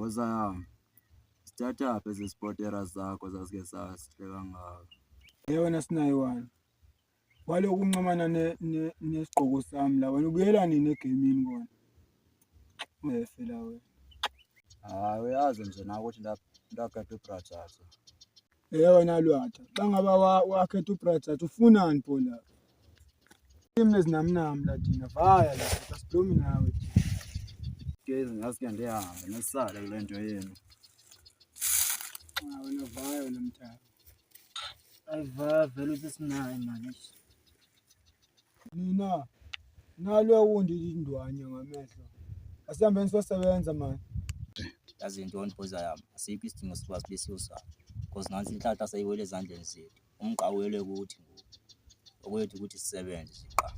Boza yami. Startup ezisipotera zakho zasike sasihle kangaka. Wena sinayiwana. Waloku uncamana nesigqoko sami la wena ubuyela nini egamini kona? Ungefela wena. Hayi uyazi nje na ukuthi ndakhetha uBrajatha. Wena lwatha. Bangaba wakhetha uBrajatha ufunani pho la? Imle zinamnami la thina vaya la asikhulumi nawe. Gezi ngasike ndihambe nesisale kule nto yenu. Wena vaya wena mthaka. Ayiva vele uthi sinayo manje. Nina nalo wundi indwanya ngamehlo. Asihambeni sosebenza manje. Yazi intoni boza yami asikho isidingo siba sibesiyosala because nansi inhlanhla sayiwele ezandleni zethu umqa wele ukuthi ngoku okwethu ukuthi sisebenze siqa